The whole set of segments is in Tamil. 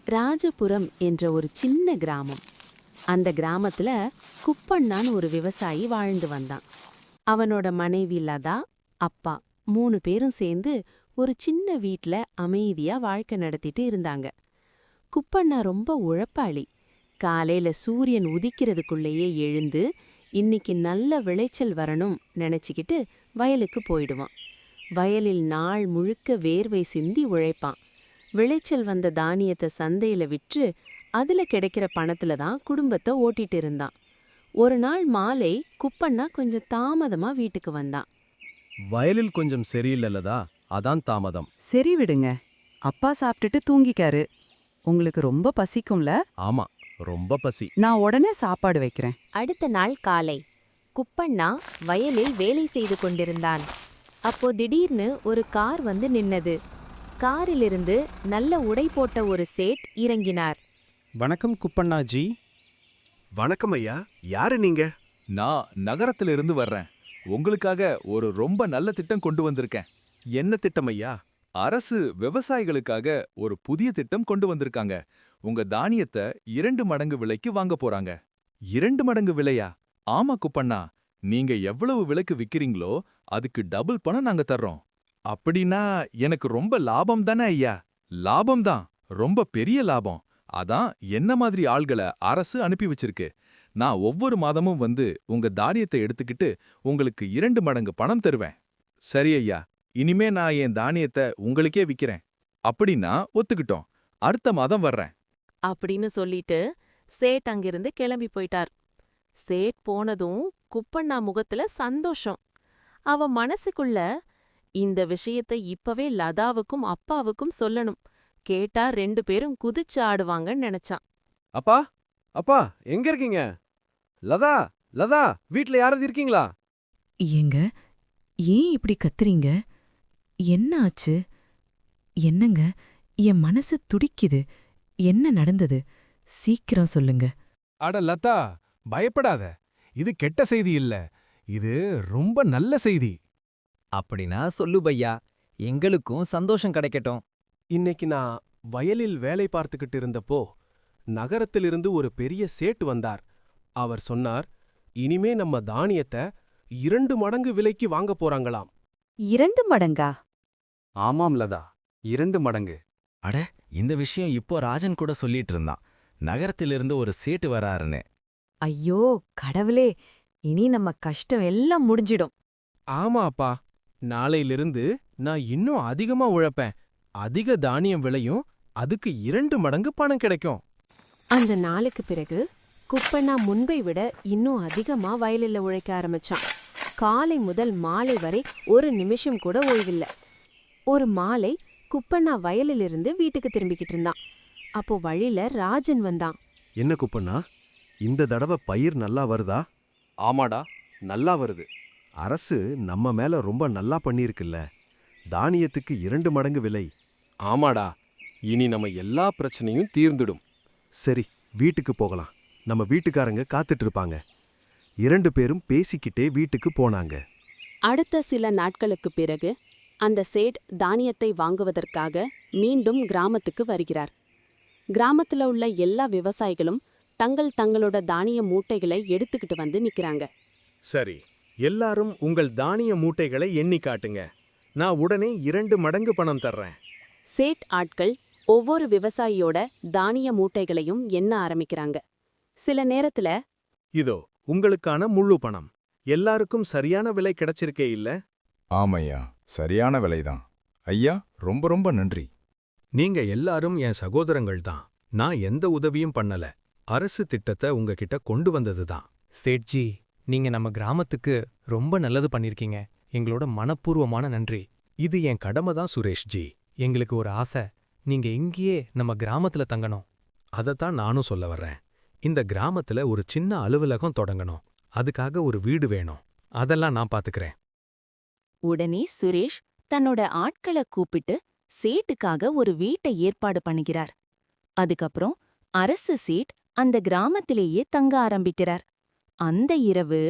ராஜபுரம் என்ற ஒரு சின்ன கிராமம். அந்த கிராமத்துல குப்பண்ணான்னு ஒரு விவசாயி வாழ்ந்து வந்தான். அவனோட மனைவி லதா, அப்பா 3 பேரும் சேர்ந்து ஒரு சின்ன வீட்ல அமைதியா வாழ்க்கை நடத்திட்டு இருந்தாங்க. குப்பண்ணா ரொம்ப உழைப்பாளி. காலையில சூரியன் உதிக்கிறதுக்குள்ளேயே எழுந்து இன்னைக்கு நல்ல விளைச்சல் வரணும் நினைச்சுக்கிட்டு வயலுக்கு போயிடுவான். வயலில் நாள் முழுக்க வேர்வை சிந்தி உழைப்பான். விளைச்சல் வந்த தானியத்தை சந்தையில விற்று அதுல கிடைக்கிற பணத்துல தான் குடும்பத்தை ஓட்டிட்டு இருந்தான். ஒரு நாள் மாலை குப்பண்ணா கொஞ்சம் தாமதமா வீட்டுக்கு வந்தான். வயலில் கொஞ்சம் சரியில்லலதா, அதான் தாமதம். சரி விடுங்க. அப்பா சாப்பிட்டுட்டு தூங்கிக்காரு. உங்களுக்கு ரொம்ப பசிக்கும்ல? ஆமா, ரொம்ப பசி. நான் உடனே சாப்பாடு வைக்கிறேன். அடுத்த நாள் காலை குப்பண்ணா வயலில் வேலை செய்து கொண்டிருந்தான். அப்போ திடீர்னு ஒரு கார் வந்து நின்னது. காரிலிருந்து நல்ல உடை போட்ட ஒரு சேட் இறங்கினார். வணக்கம் குப்பண்ணாஜி. வணக்கம் ஐயா, யாரு நீங்க? நான் நகரத்திலிருந்து வர்றேன். உங்களுக்காக ஒரு ரொம்ப நல்ல திட்டம் கொண்டு வந்திருக்கேன். என்ன திட்டம் ஐயா? அரசு விவசாயிகளுக்காக ஒரு புதிய திட்டம் கொண்டு வந்திருக்காங்க. உங்க தானியத்தை 2 மடங்கு விலைக்கு வாங்க போறாங்க. 2 மடங்கு விலையா? ஆமா குப்பண்ணா, நீங்க எவ்வளவு விலைக்கு விக்கிறீங்களோ அதுக்கு டபுள் பணம் நாங்க தர்றோம். அப்படின்னா எனக்கு ரொம்ப லாபம் தானே ஐயா? லாபம்தான், ரொம்ப பெரிய லாபம். அதான் என்ன மாதிரி ஆள்களை அரசு அனுப்பி வச்சிருக்கு. நான் ஒவ்வொரு மாதமும் வந்து உங்க தானியத்தை எடுத்துக்கிட்டு உங்களுக்கு 2 மடங்கு பணம் தருவேன். சரி ஐயா, இனிமே நான் என் தானியத்தை உங்களுக்கே விக்கிறேன். அப்படின்னா ஒத்துக்கிட்டோம். அடுத்த மாதம் வர்றேன் அப்படின்னு சொல்லிட்டு சேட் அங்கிருந்து கிளம்பி போயிட்டார். சேட் போனதும் குப்பண்ணா முகத்துல சந்தோஷம். அவ மனசுக்குள்ள இந்த விஷயத்தை இப்பவே லதாவுக்கும் அப்பாவுக்கும் சொல்லணும். கேட்டா 2 பேரும் குதிச்சு ஆடுவாங்கன்னு நினைச்சான். அப்பா, அப்பா, எங்க இருக்கீங்க? லதா, லதா, வீட்ல யாராவது இருக்கீங்களா? ஏங்க, ஏன் இப்படி கத்துறீங்க? என்ன ஆச்சு? என்னங்க, என் மனசு துடிக்குது. என்ன நடந்தது? சீக்கிரம் சொல்லுங்க. அட லதா, பயப்படாத. இது கெட்ட செய்தி இல்ல. இது ரொம்ப நல்ல செய்தி. அப்படின்னா சொல்லு பையா, எங்களுக்கும் சந்தோஷம் கிடைக்கட்டும். இன்னைக்கு நான் வயலில் வேலை பார்த்துக்கிட்டு இருந்தப்போ நகரத்திலிருந்து ஒரு பெரிய சேட்டு வந்தார். அவர் சொன்னார், இனிமே நம்ம தானியத்தை 2 மடங்கு விலைக்கு வாங்க போறாங்களாம். 2 மடங்கா? ஆமாம் லதா, 2 மடங்கு. அட, இந்த விஷயம் இப்போ ராஜன் கூட சொல்லிட்டு இருந்தான். நகரத்திலிருந்து ஒரு சேட்டு வராருன்னு. ஐயோ கடவுளே, இனி நம்ம கஷ்டம் எல்லாம் முடிஞ்சிடும். ஆமா அப்பா, நாளையிலிருந்து நான் இன்னும் அதிகமா உழைப்பேன். அதிக தானியம் விளையும், அதுக்கு 2 மடங்கு பணம் கிடைக்கும். அந்த நாளுக்கு பிறகு குப்பண்ணா முன்பை விட இன்னும் அதிகமா வயலில் உழைக்க ஆரம்பிச்சான். காலை முதல் மாலை வரை ஒரு நிமிஷம் கூட ஓய்வில்லை. ஒரு மாலை குப்பண்ணா வயலிலிருந்து வீட்டுக்கு திரும்பிக்கிட்டு இருந்தான். அப்போ வழியில ராஜன் வந்தான். என்ன குப்பண்ணா, இந்த தடவை பயிர் நல்லா வருதா? ஆமாடா, நல்லா வருது. அரசு நம்ம மேல ரொம்ப நல்லா பண்ணியிருக்குல்ல. தானியத்துக்கு 2 மடங்கு விலை. ஆமாடா, இனி நம்ம எல்லா பிரச்சனையும் தீர்ந்துடும். சரி, வீட்டுக்கு போகலாம். நம்ம வீட்டுக்காரங்க காத்துட்டு இருப்பாங்க. 2 பேரும் பேசிக்கிட்டே வீட்டுக்கு போனாங்க. அடுத்த சில நாட்களுக்கு பிறகு அந்த சேட் தானியத்தை வாங்குவதற்காக மீண்டும் கிராமத்துக்கு வருகிறார். கிராமத்துல உள்ள எல்லா விவசாயிகளும் தங்களோட தானிய மூட்டைகளை எடுத்துக்கிட்டு வந்து நிக்கிறாங்க. சரி, எல்லாரும் உங்கள் தானிய மூட்டைகளை எண்ணி காட்டுங்க. நான் உடனே 2 மடங்கு பணம் தர்றேன். சேட் ஆட்கள் ஒவ்வொரு விவசாயியோட தானிய மூட்டைகளையும் எண்ண ஆரம்பிக்கிறாங்க. சில நேரத்துல, இதோ உங்களுக்கான முழு பணம். எல்லாருக்கும் சரியான விலை கிடைச்சிருக்கே இல்ல? ஆமையா, சரியான விலைதான். ஐயா, ரொம்ப ரொம்ப நன்றி. நீங்க எல்லாரும் என் சகோதரங்கள் தான். நான் எந்த உதவியும் பண்ணல. அரசு திட்டத்தை உங்ககிட்ட கொண்டு வந்ததுதான். சேட்ஜி, நீங்க நம்ம கிராமத்துக்கு ரொம்ப நல்லது பண்ணிருக்கீங்க. எங்களோட மனப்பூர்வமான நன்றி. இது என் கடமை தான் சுரேஷ்ஜி. எங்களுக்கு ஒரு ஆசை, நீங்க இங்கேயே நம்ம கிராமத்துல தங்கணும். அதைத்தான் நானும் சொல்ல வர்றேன். இந்த கிராமத்துல ஒரு சின்ன அலுவலகம் தொடங்கணும். அதுக்காக ஒரு வீடு வேணும். அதெல்லாம் நான் பாத்துக்கிறேன். உடனே சுரேஷ் தன்னோட ஆட்களை கூப்பிட்டு சேட்டுக்காக ஒரு வீட்டை ஏற்பாடு பண்ணுகிறார். அதுக்கப்புறம் அரசு சேட் அந்த கிராமத்திலேயே தங்க ஆரம்பிக்கிறார். அந்த இரவு,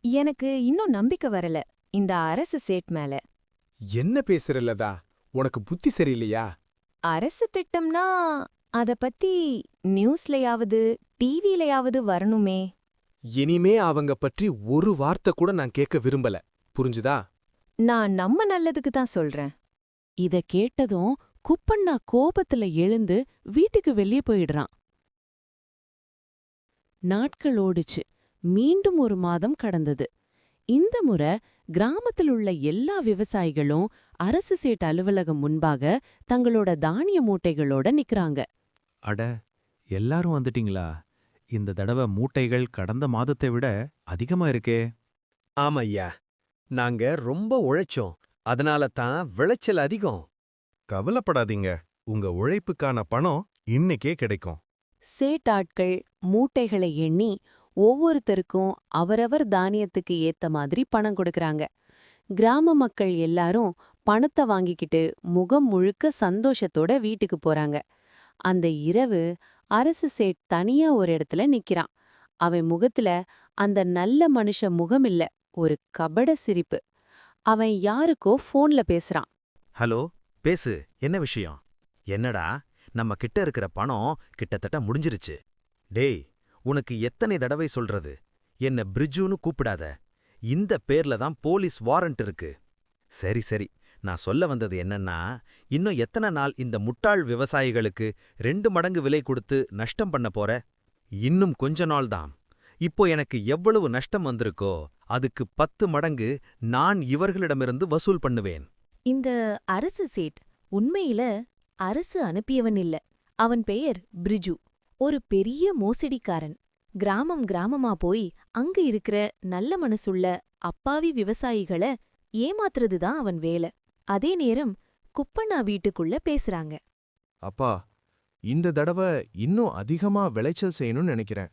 எனக்கு இன்னும் நம்பிக்கை வரல இந்த அரசு சேட் மேல. என்ன பேசுறல்லதா, உனக்கு புத்தி சரியில்லையா? அரசு திட்டம்னா அத பத்தி நியூஸ்லயாவது டிவிலயாவது வரணுமே. இனிமே அவங்க பற்றி ஒரு வார்த்தை கூட நான் கேட்க விரும்பல. புரிஞ்சுதா? நான் நம்ம நல்லதுக்கு தான் சொல்றேன். இத கேட்டதும் குப்பண்ணா கோபத்துல எழுந்து வீட்டுக்கு வெளியே போயிடுறான். நாட்கள் ஓடுச்சு. மீண்டும் ஒரு மாதம் கடந்தது. இந்த முறை கிராமத்தில் உள்ள எல்லா விவசாயிகளும் அரசு சேட் அலுவலகம் முன்பாக தங்களோட தானிய மூட்டைகளோட நிக்கறாங்க. அட, எல்லாரும் வந்துட்டீங்களா? இந்த தடவை மூட்டைகள் கடந்த மாதத்தை விட அதிகமா இருக்கே. ஆமையா, நாங்க ரொம்ப உழைச்சோம். அதனால தான் விளைச்சல் அதிகம். கவலைப்படாதீங்க, உங்க உழைப்புக்கான பணம் இன்னைக்கே கிடைக்கும். சேட்டாட்கள் மூட்டைகளை எண்ணி ஒவ்வொருத்தருக்கும் அவரவர் தானியத்துக்கு ஏத்த மாதிரி பணம் கொடுக்கறாங்க. கிராம மக்கள் எல்லாரும் பணத்தை வாங்கிக்கிட்டு முகம் முழுக்க சந்தோஷத்தோட வீட்டுக்கு போறாங்க. அந்த இரவு அரசு சேட் தனியா ஒரு இடத்துல நிக்கிறான். அவன் முகத்துல அந்த நல்ல மனுஷ முகம் இல்ல, ஒரு கபட சிரிப்பு. அவன் யாருக்கோ போன்ல பேசுறான். ஹலோ, பேசு. என்ன விஷயம்? என்னடா, நம்ம கிட்ட இருக்கிற பணம் கிட்டத்தட்ட முடிஞ்சிருச்சு. டேய், உனக்கு எத்தனை தடவை சொல்றது? என்ன பிரிட்ஜுன்னு கூப்பிடாத. இந்த பேர்ல தான் போலீஸ் வாரண்ட் இருக்கு. சரி சரி, நான் சொல்ல வந்தது என்னன்னா, இன்னும் எத்தனை நாள் இந்த முட்டாள் விவசாயிகளுக்கு 2 மடங்கு விலை கொடுத்து நஷ்டம் பண்ண போற? இன்னும் கொஞ்ச நாள் தான். இப்போ எனக்கு எவ்வளவு நஷ்டம் வந்திருக்கோ அதுக்கு 10 மடங்கு நான் இவர்களிடமிருந்து வசூல் பண்ணுவேன். இந்த அரசு சேட் உண்மையில அரசு அனுப்பியவன் இல்ல. அவன் பெயர் பிரிஜு. ஒரு பெரிய மோசடிக்காரன். கிராமம் கிராமமா போய் அங்க இருக்கிற நல்ல மனசுள்ள அப்பாவி விவசாயிகள ஏமாத்துறதுதான் அவன் வேலை. அதே நேரம் குப்பண்ணா வீட்டுக்குள்ள பேசுறாங்க. அப்பா, இந்த தடவை இன்னும் அதிகமா விளைச்சல் செய்யணும்னு நினைக்கிறேன்.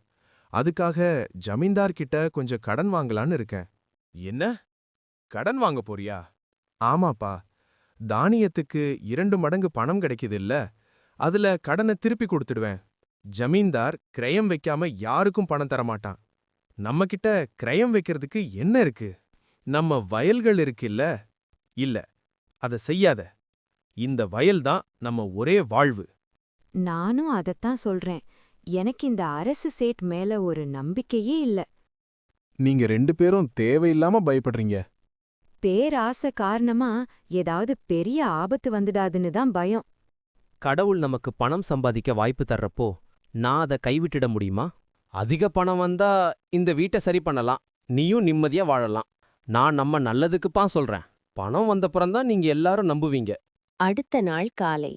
அதுக்காக ஜமீன்தார் கிட்ட கொஞ்சம் கடன் வாங்கலான்னு இருக்கேன். என்ன? கடன் வாங்க போறியா? ஆமாப்பா. தானியத்துக்கு 2 மடங்கு பணம் கிடைக்குது இல்ல, அதுல கடனை திருப்பி கொடுத்துடுவேன். ஜமீன்தார் கிரயம் வைக்காம யாருக்கும் பணம் தரமாட்டான். நம்ம கிட்ட கிரயம் வைக்கிறதுக்கு என்ன இருக்கு? நம்ம வயல்கள் இருக்குல்ல? இல்ல, அத செய்யாத. இந்த வயல்தான் நம்ம ஒரே வாழ்வு. நானும் அதத்தான் சொல்றேன். எனக்கு இந்த அரசு சேட் மேல ஒரு நம்பிக்கையே இல்ல. நீங்க 2 பேரும் தேவையில்லாம பயப்படுறீங்க. பேராசை காரணமா ஏதாவது பெரிய ஆபத்து வந்துடாதுன்னு தான் பயம். கடவுள் நமக்கு பணம் சம்பாதிக்க வாய்ப்பு தர்றப்போ நான் அதை கைவிட்டிட முடியுமா? அதிக பணம் வந்தா இந்த வீட்டை சரி பண்ணலாம், நீயும் நிம்மதியா வாழலாம். நான் நம்ம நல்லதுக்குப்பா சொல்றேன். பணம் வந்தப்புறம்தான் நீங்க எல்லாரும் நம்புவீங்க. அடுத்த நாள் காலை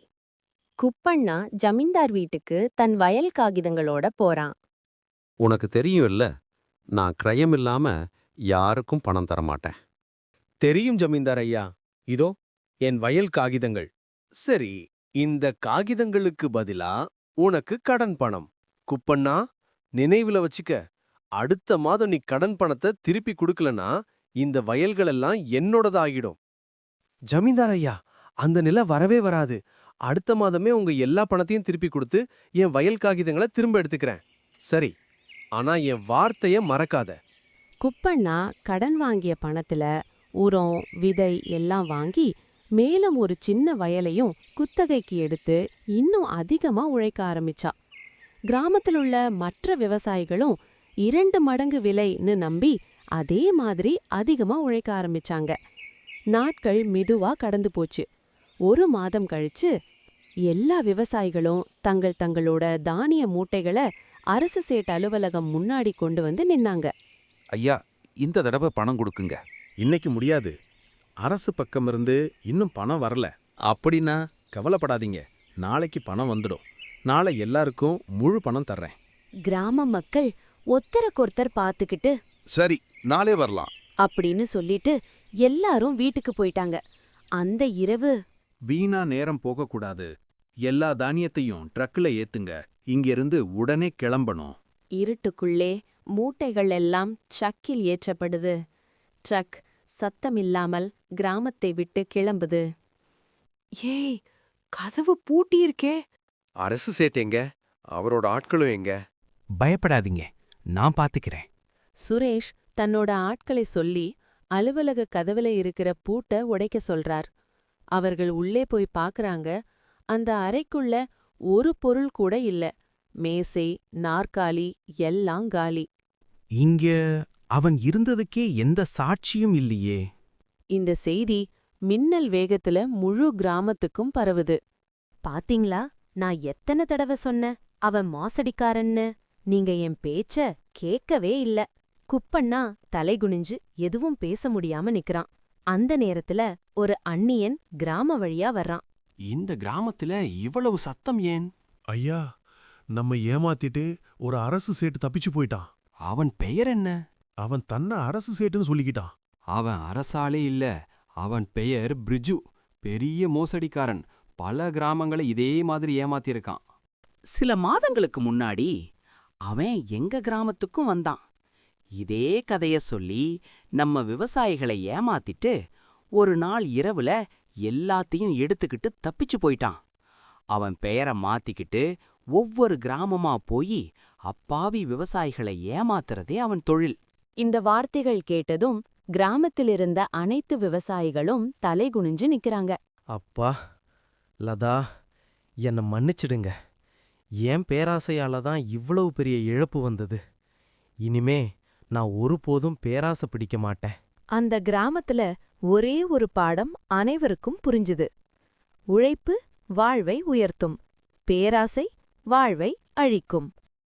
குப்பண்ணா ஜமீன்தார் வீட்டுக்கு தன் வயல் காகிதங்களோட போறான். உனக்கு தெரியும் இல்ல, நான் கிரயம் இல்லாம யாருக்கும் பணம் தரமாட்டேன். தெரியும் ஜமீன்தார் ஐயா. இதோ என் வயல் காகிதங்கள். சரி, இந்த காகிதங்களுக்கு பதிலா உனக்கு கடன் பணம். குப்பண்ணா, நினைவுல வச்சுக்க, அடுத்த மாதம் நீ கடன் பணத்தை திருப்பி கொடுக்கலனா இந்த வயல்களெல்லாம் என்னோடதாகிடும். ஜமீன்தார் ஐயா, அந்த நிலை வரவே வராது. அடுத்த மாதமே உங்க எல்லா பணத்தையும் திருப்பி கொடுத்து என் வயல் காகிதங்களை திரும்ப எடுத்துக்கிறேன். சரி, ஆனா என் வார்த்தைய மறக்காத. குப்பண்ணா கடன் வாங்கிய பணத்துல உரம், விதை எல்லாம் வாங்கி மேலும் ஒரு சின்ன வயலையும் குத்தகைக்கு எடுத்து இன்னும் அதிகமா உழைக்க ஆரம்பிச்சா. கிராமத்தில் உள்ள மற்ற விவசாயிகளும் 2 மடங்கு விலைன்னு நம்பி அதே மாதிரி அதிகமா உழைக்க ஆரம்பிச்சாங்க. நாட்கள் மெதுவா கடந்து போச்சு. 1 மாதம் கழிச்சு எல்லா விவசாயிகளும் தங்களோட தானிய மூட்டைகளை அரசு சேட் அலுவலகம் முன்னாடி கொண்டு வந்து நின்னாங்க. ஐயா, இந்த தடவை பணம் கொடுக்குங்க. இன்னைக்கு முடியாது. அரசு பக்கமிருந்து இன்னும் பணம் வரல. அப்படின்னா? கவலைப்படாதீங்க, நாளைக்கு பணம் வந்துடும். நாளை எல்லாருக்கும் முழு பணம் தர்றேன். கிராம மக்கள் ஒருத்தருக்கொருத்தர் பார்த்துக்கிட்டு சரி, நாளே வரலாம் அப்படின்னு சொல்லிட்டு எல்லாரும் வீட்டுக்கு போயிட்டாங்க. அந்த இரவு வீணா நேரம் போகக்கூடாது. எல்லா தானியத்தையும் ட்ரக்ல ஏத்துங்க. இங்கிருந்து உடனே கிளம்பணும். இருட்டுக்குள்ளே மூட்டைகள் எல்லாம் ட்ரக்கில் ஏற்றப்படுது. ட்ரக் சத்தமில்லாமல் கிராமத்தை விட்டு கிளம்புது. ஏய், கதவு பூட்டியிருக்கே. அரசு சேட் எங்க? அவரோட ஆட்களும் எங்க? பயப்படாதீங்க, நான் பாத்துக்கிறேன். சுரேஷ் தன்னோட ஆட்களை சொல்லி அலுவலக கதவுல இருக்கிற பூட்டை உடைக்க சொல்றார். அவர்கள் உள்ளே போய் பார்க்கறாங்க. அந்த அறைக்குள்ள ஒரு பொருள் கூட இல்ல. மேசை, நாற்காலி எல்லாம் காலி. இங்க அவன் இருந்ததுக்கே எந்த சாட்சியும் இல்லையே. இந்த செய்தி மின்னல் வேகத்துல முழு கிராமத்துக்கும் பரவுது. பாத்தீங்களா, நான் எத்தனை தடவை சொன்னேன் அவன் மோசடிக்காரன்னு. நீங்க என் பேச்ச கேட்கவே இல்ல. குப்பண்ணா தலைகுனிஞ்சு எதுவும் பேச முடியாம நிக்கறான். அந்த நேரத்துல ஒரு அந்நியன் கிராம வழியா வர்றான். இந்த கிராமத்துல இவ்வளவு சத்தம் ஏன்? ஐயா, நம்ம ஏமாத்திட்டு ஒரு அரசு சேட்டு தப்பிச்சு போயிட்டான். அவன் பெயர் என்ன? அவன் தன்னை அரசு சேட்டுன்னு சொல்லிக்கிட்டான். அவன் அரசாலே இல்ல, அவன் பெயர் பிரிஜு. பெரிய மோசடிக்காரன். பல கிராமங்களை இதே மாதிரி ஏமாத்தியிருக்கான். சில மாதங்களுக்கு முன்னாடி அவன் எங்க கிராமத்துக்கும் வந்தான். இதே கதைய சொல்லி நம்ம விவசாயிகளை ஏமாத்திட்டு ஒரு நாள் இரவுல எல்லாத்தையும் எடுத்துக்கிட்டு தப்பிச்சு போயிட்டான். அவன் பெயரை மாத்திக்கிட்டு ஒவ்வொரு கிராமமா போய் அப்பாவி விவசாயிகளை ஏமாத்துறதே அவன் தொழில். இந்த வார்த்தைகள் கேட்டதும் கிராமத்திலிருந்த அனைத்து விவசாயிகளும் தலைகுனிஞ்சு நிக்கறாங்க. அப்பா, லதா, என்னை மன்னிச்சிடுங்க. என் பேராசையால தான் இவ்வளவு பெரிய இழப்பு வந்தது. இனிமே நான் ஒருபோதும் பேராசை பிடிக்க மாட்டேன். அந்த கிராமத்துல ஒரே ஒரு பாடம் அனைவருக்கும் புரிஞ்சுது. உழைப்பு வாழ்வை உயர்த்தும், பேராசை வாழ்வை அழிக்கும்.